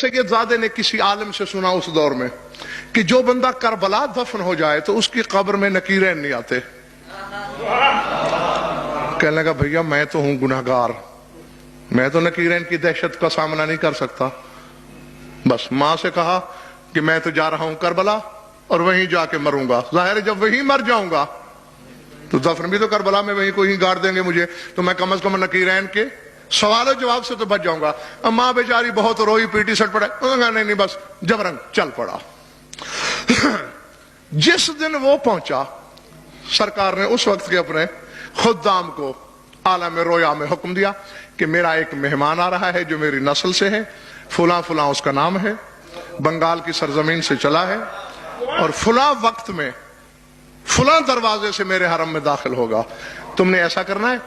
सैयद ज़ादे ने किसी आलिम से सुना उस दौर में कि जो बंदा करबला दफन हो जाए तो उसकी कब्र में नकीरैन नहीं आते। कहने लगा भैया मैं तो हूं गुनाहगार, मैं तो नकीरैन की दहशत का सामना नहीं कर सकता। बस मां से कहा कि मैं तो जा रहा हूं करबला और वहीं जाके मरूंगा। जाहिर है जब वहीं मर जाऊंगा तो दफन भी तो करबला में वहीं कोई गाड़ देंगे मुझे, तो मैं कम से कम नकीरैन के सवाल जवाब से तो बच जाऊंगा। अब मां बेचारी बहुत रोई पीटी सट पड़ा, नहीं नहीं बस जबरन चल पड़ा। जिस दिन वो पहुंचा सरकार ने उस वक्त के अपने खुद्दाम को आलम रोया में हुक्म दिया कि मेरा एक मेहमान आ रहा है जो मेरी नस्ल से है, फुला फुला उसका नाम है, बंगाल की सरजमीन से चला है और फुला वक्त में फुला दरवाजे से मेरे हरम में दाखिल होगा। तुमने ऐसा करना है,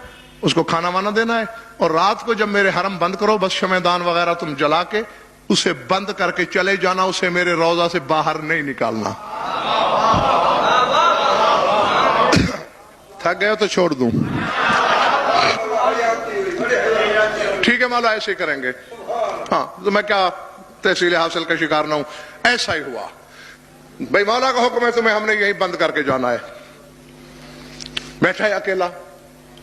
उसको खाना वाना देना है और रात को जब मेरे हरम बंद करो बस शमेदान वगैरह तुम जला के उसे बंद करके चले जाना, उसे मेरे रोजा से बाहर नहीं निकालना। थक गए तो छोड़ दूं? ठीक है मौला ऐसे ही करेंगे। हाँ तो मैं क्या तहसील हासिल का शिकार ना हूं। ऐसा ही हुआ भाई, मौला का हुक्म है तुम्हें, हमने यही बंद करके जाना है। बैठा है अकेला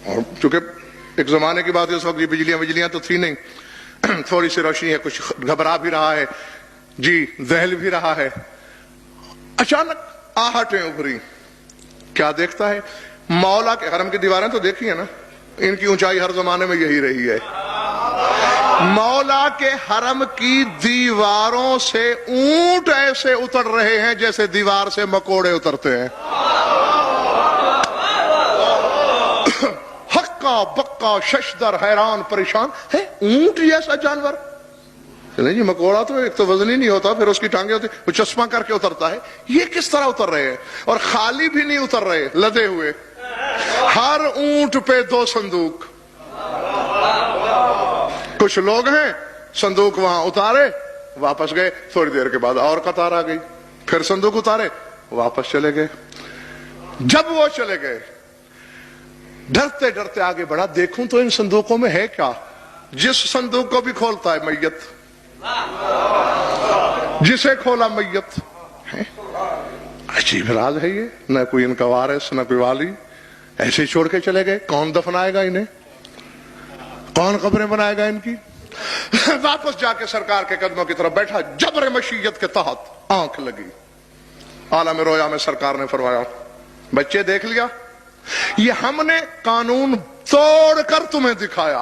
और चूंकि एक जमाने की बात है उस वक्त बिजलियां तो थी नहीं, थोड़ी सी रोशनी है, कुछ घबरा भी रहा है जी, दहल भी रहा है। अचानक आहटें उभरी, क्या देखता है? मौला के हरम की दीवारें तो देखी है ना, इनकी ऊंचाई हर जमाने में यही रही है। मौला के हरम की दीवारों से ऊंट ऐसे उतर रहे हैं जैसे दीवार से मकोड़े उतरते हैं। हक्का बक्का शशदर हैरान परेशान है, ऊंट जैसा जानवर। चले जी मकोड़ा तो एक तो वजनी नहीं होता, फिर उसकी टांगे होती, वो चश्मा करके उतरता है। ये किस तरह उतर रहे हैं? और खाली भी नहीं उतर रहे, लदे हुए। हर ऊंट पे 2 संदूक। कुछ लोग हैं, संदूक वहां उतारे वापस गए, थोड़ी देर के बाद और कतार आ गई, फिर संदूक उतारे वापस चले गए। जब वो चले गए डरते डरते आगे बढ़ा, देखूं तो इन संदूकों में है क्या। जिस संदूक को भी खोलता है मैयत, जिसे खोला मैयत है। अजीब राज है ये, न कोई इनका वारिस न कोई वाली, ऐसे ही छोड़ के चले गए। कौन दफनाएगा इन्हें, कौन कब्रें बनाएगा इनकी। वापस जाके सरकार के कदमों की तरफ बैठा, जबर मशीयत के तहत आंख लगी। आलम रोया में सरकार ने फरमाया बच्चे देख लिया, ये हमने कानून तोड़कर तुम्हें दिखाया।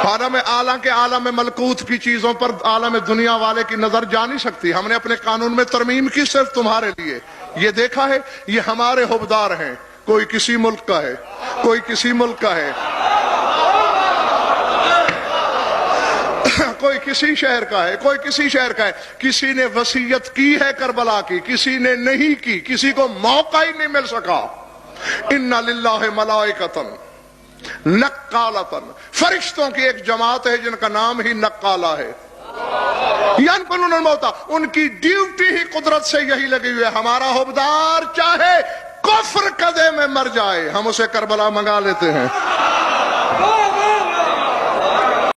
आलम आला के आलम मलकूत की चीजों पर आलम दुनिया वाले की नजर जा नहीं सकती। हमने अपने कानून में तरमीम की सिर्फ तुम्हारे लिए। ये देखा है, ये हमारे हुबदार हैं, कोई किसी मुल्क का है, कोई किसी मुल्क का है, कोई किसी शहर का है, कोई किसी शहर का है। किसी ने वसीयत की है करबला की, किसी ने नहीं की, किसी को मौका ही नहीं मिल सका। इन्ना लिल्लाहि मलाइकतन नक्कालतन, फरिश्तों की एक जमात है जिनका नाम ही नक्काला है। उनकी ड्यूटी ही कुदरत से यही लगी हुई है। हमारा हुबदार चाहे कुफ्र कदे में मर जाए, हम उसे करबला मंगा लेते हैं।